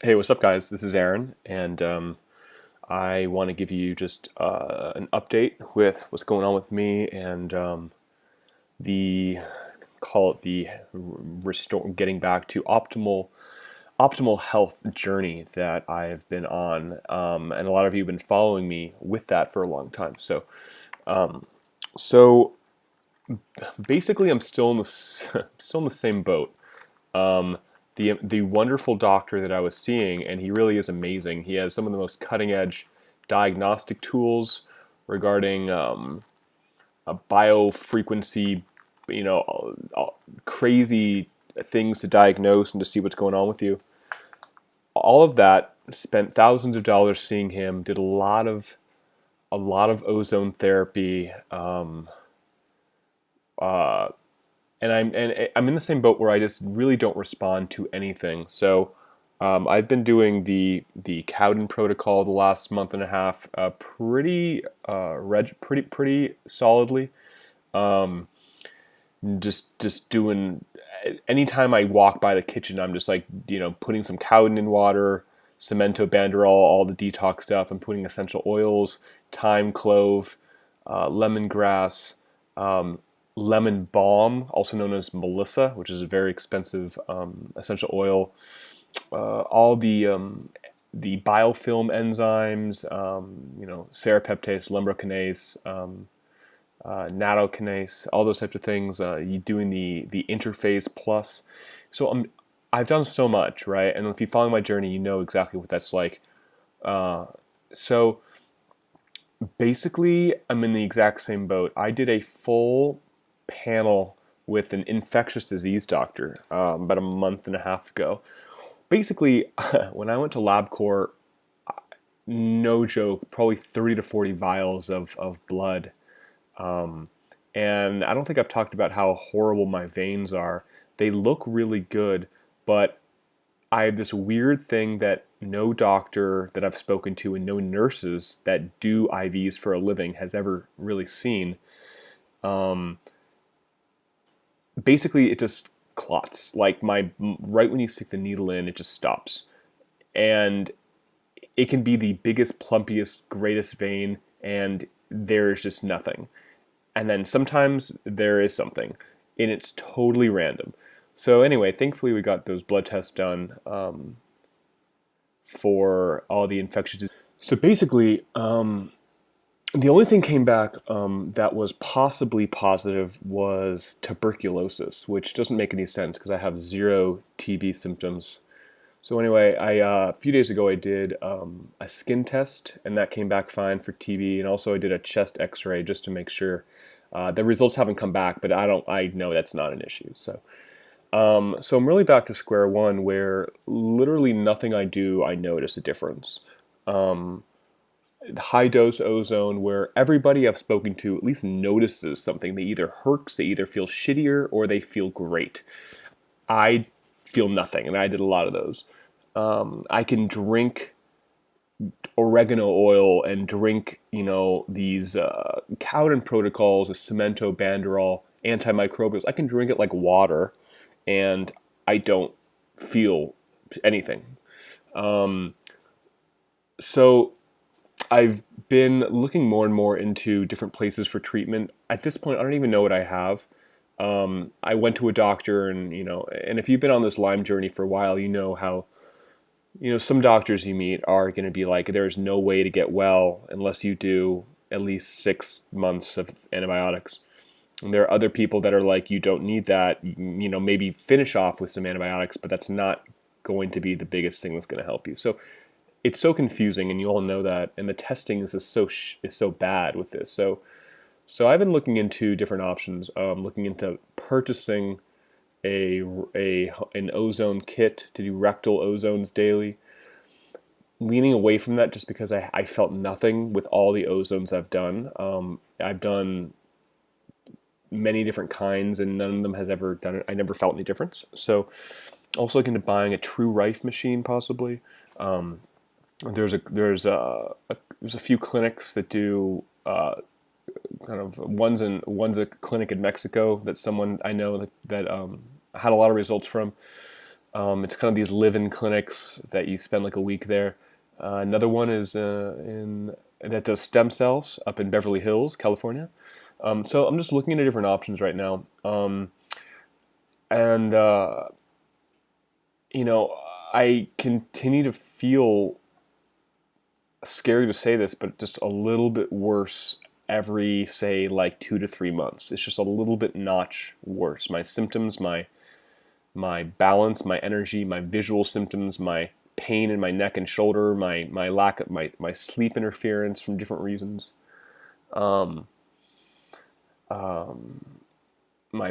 Hey, what's up, guys? This is Aaron, and I want to give you just an update with what's going on with me and the call it the restore getting back to optimal health journey that I've been on, and a lot of you have been following me with that for a long time. So basically, I'm still in the still in the same boat. Um, the wonderful doctor that I was seeing, and he really is amazing. He has some of the most cutting edge diagnostic tools regarding a biofrequency, crazy things to diagnose and to see what's going on with you. All of that. Spent thousands of dollars seeing him. Did a lot of ozone therapy. Uh, and I'm in the same boat where I just really don't respond to anything. So I've been doing the Cowden protocol the last month and a half, pretty solidly. Um, just doing. Anytime I walk by the kitchen, I'm just like putting some Cowden in water, cemento banderol, all the detox stuff. I'm putting essential oils, thyme, clove, lemongrass, um, lemon balm, also known as Melissa, which is a very expensive essential oil. All the biofilm enzymes, serrapeptase, lumbrokinase, nattokinase, all those types of things. You doing the interphase plus. So I've done so much, right? And if you follow my journey, you know exactly what that's like. Uh, so basically, I'm in the exact same boat. I did a full panel with an infectious disease doctor about a month and a half ago. Basically, when I went to LabCorp, no joke, probably 30 to 40 vials of blood. Um, and I don't think I've talked about how horrible my veins are. They look really good, but I have this weird thing that no doctor that I've spoken to and no nurses that do IVs for a living has ever really seen. Um, Basically, it just clots. Like right when you stick the needle in, it just stops. And it can be the biggest, plumpiest, greatest vein, and there's just nothing. And then sometimes there is something, and it's totally random. So anyway, thankfully we got those blood tests done for all the infectious disease. So basically, the only thing came back that was possibly positive was tuberculosis, which doesn't make any sense because I have zero TB symptoms. So anyway, a few days ago I did a skin test, and that came back fine for TB, and also I did a chest X-ray just to make sure. The results haven't come back, but I know that's not an issue. So I'm really back to square one, where literally nothing I do, I notice a difference. Um, High dose ozone, where everybody I've spoken to at least notices something. They either hurts, they either feel shittier, or they feel great. I feel nothing, and I did a lot of those. I can drink oregano oil and drink, these Cowden protocols, the cemento, banderol, antimicrobials. I can drink it like water, and I don't feel anything. Um, so I've been looking more and more into different places for treatment. At this point, I don't even know what I have. I went to a doctor, and if you've been on this Lyme journey for a while, you know how some doctors you meet are going to be like, there's no way to get well unless you do at least 6 months of antibiotics. And there are other people that are like, you don't need that. Maybe finish off with some antibiotics, but that's not going to be the biggest thing that's going to help you. So it's so confusing, and you all know that. And the testing is so bad with this. So I've been looking into different options. Looking into purchasing an ozone kit to do rectal ozones daily. Leaning away from that just because I felt nothing with all the ozones I've done. I've done many different kinds, and none of them has ever done it. I never felt any difference. So also looking into buying a True Rife machine possibly. Um, there's a few clinics that do kind of one's a clinic in Mexico that someone I know that had a lot of results from. It's kind of these live-in clinics that you spend like a week there. Another one is in that does stem cells up in Beverly Hills, California. So I'm just looking into different options right now. And you know, I continue to feel, scary to say this, but just a little bit worse every, say, like 2 to 3 months. It's just a little bit notch worse. My symptoms, my balance, my energy, my visual symptoms, my pain in my neck and shoulder, my lack of my sleep interference from different reasons, my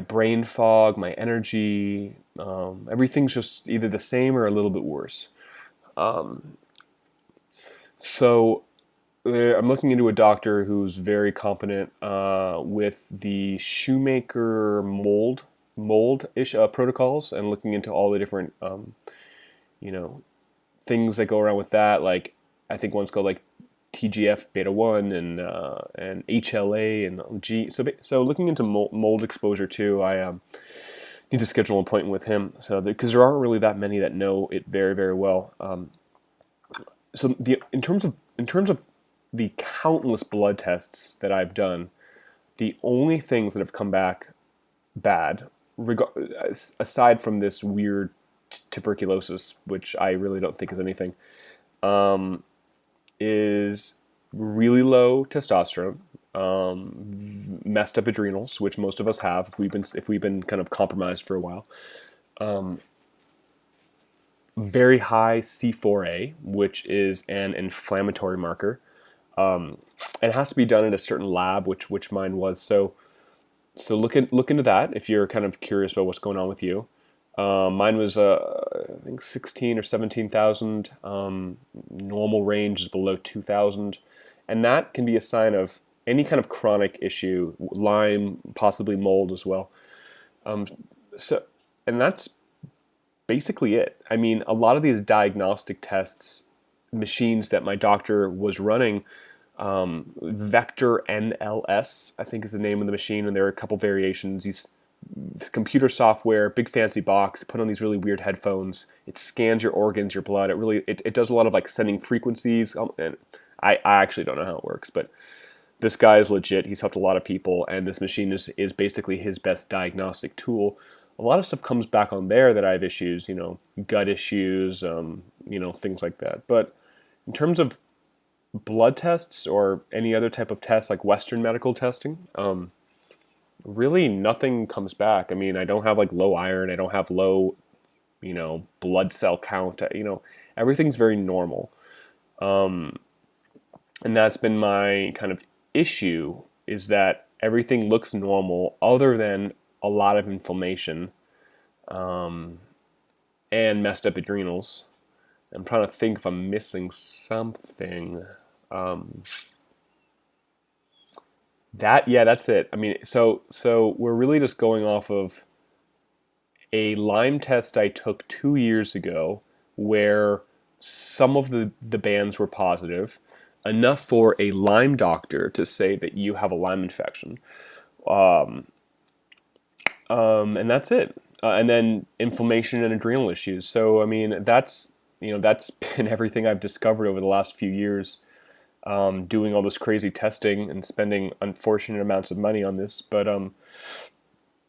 brain fog, my energy, everything's just either the same or a little bit worse. So I'm looking into a doctor who's very competent with the shoemaker mold ish protocols, and looking into all the different you know things that go around with that. Like I think one's called like TGF beta 1 and HLA and G. So looking into mold exposure too. I need to schedule an appointment with him. So because there aren't really that many that know it very very well. So in terms of the countless blood tests that I've done, the only things that have come back bad, aside from this weird tuberculosis, which I really don't think is anything, is really low testosterone, messed up adrenals, which most of us have if we've been kind of compromised for a while. Very high C4A, which is an inflammatory marker. And it has to be done in a certain lab, which mine was. So look into that if you're kind of curious about what's going on with you. Mine was I think 16 or 17,000. Normal range is below 2,000, and that can be a sign of any kind of chronic issue, Lyme, possibly mold as well. So, and that's basically it. I mean, a lot of these diagnostic tests, machines that my doctor was running, Vector NLS, I think is the name of the machine, and there are a couple variations. These computer software, big fancy box, put on these really weird headphones. It scans your organs, your blood. It does a lot of like sending frequencies. And I actually don't know how it works, but this guy is legit. He's helped a lot of people, and this machine is basically his best diagnostic tool. A lot of stuff comes back on there that I have issues, gut issues, things like that. But in terms of blood tests or any other type of test like Western medical testing, really nothing comes back. I mean, I don't have like low iron. I don't have low, blood cell count. Everything's very normal. And that's been my kind of issue, is that everything looks normal other than a lot of inflammation, and messed up adrenals. I'm trying to think if I'm missing something. That's it. I mean, so we're really just going off of a Lyme test I took 2 years ago, where some of the bands were positive, enough for a Lyme doctor to say that you have a Lyme infection. And that's it. And then inflammation and adrenal issues. So, I mean, that's been everything I've discovered over the last few years, doing all this crazy testing and spending unfortunate amounts of money on this. But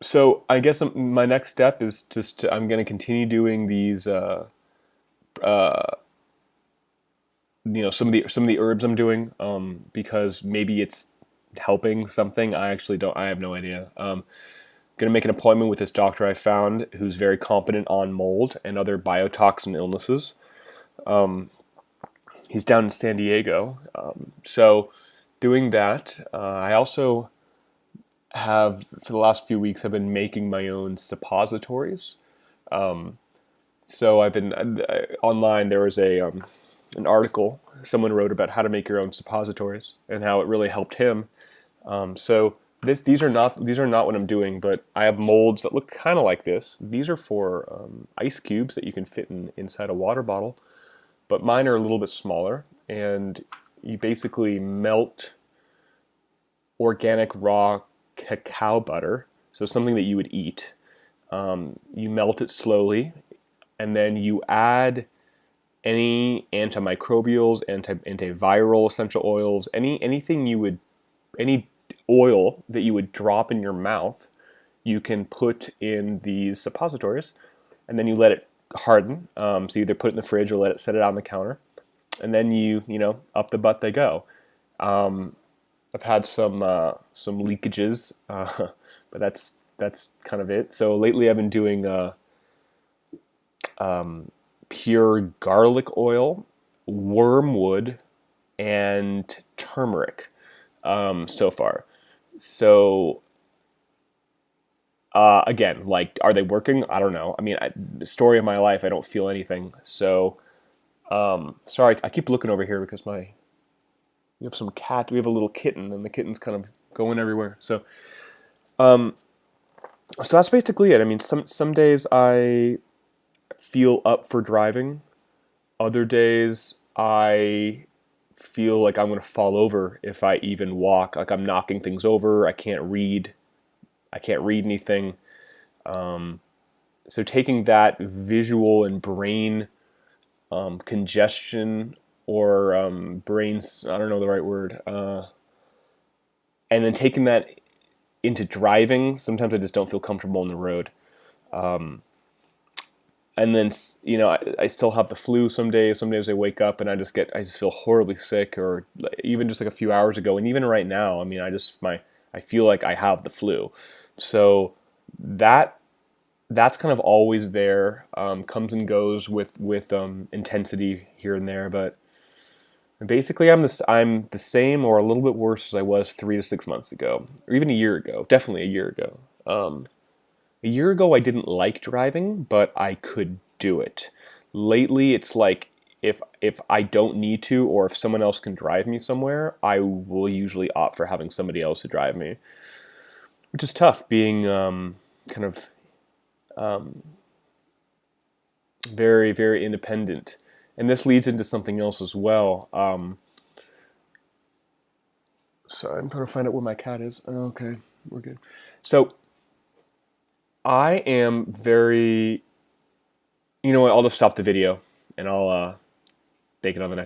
so I guess my next step is I'm going to continue doing these, some of the herbs I'm doing, because maybe it's helping something. I actually don't. I have no idea. Going to make an appointment with this doctor I found who's very competent on mold and other biotoxin illnesses. He's down in San Diego. So doing that, I also have, for the last few weeks, I've been making my own suppositories. So I've been online. There was an article someone wrote about how to make your own suppositories and how it really helped him. So these are not what I'm doing, but I have molds that look kind of like this. These are for ice cubes that you can fit inside a water bottle, but mine are a little bit smaller, and you basically melt organic raw cacao butter, so something that you would eat. You melt it slowly and then you add any antimicrobials, antiviral essential oils, any oil that you would drop in your mouth, you can put in these suppositories, and then you let it harden. So you either put it in the fridge or set it out on the counter, and then up the butt they go. I've had some leakages, but that's kind of it. So lately I've been doing pure garlic oil, wormwood, and turmeric so far. So again, like, are they working? I don't know. I mean, the story of my life, I don't feel anything. So sorry, I keep looking over here because we have some cat. We have a little kitten, and the kitten's kind of going everywhere. Um, so that's basically it. I mean, some days I feel up for driving. Other days I feel like I'm going to fall over if I even walk. Like I'm knocking things over. I can't read. I can't read anything. So taking that visual and brain congestion or brains, I don't know the right word, and then taking that into driving, sometimes I just don't feel comfortable on the road. And then I still have the flu some days. Some days I wake up and I just feel horribly sick, or even just like a few hours ago, and even right now, I mean, I feel like I have the flu. So that that's kind of always there, comes and goes with intensity here and there, but basically I'm the same or a little bit worse as I was 3 to 6 months ago, or even a year ago. Definitely a year ago. A year ago, I didn't like driving, but I could do it. Lately, it's like if I don't need to, or if someone else can drive me somewhere, I will usually opt for having somebody else to drive me, which is tough, being kind of very, very independent. And this leads into something else as well. So I'm trying to find out where my cat is. Okay, we're good. So I am very. You know what? I'll just stop the video and I'll make it on the next.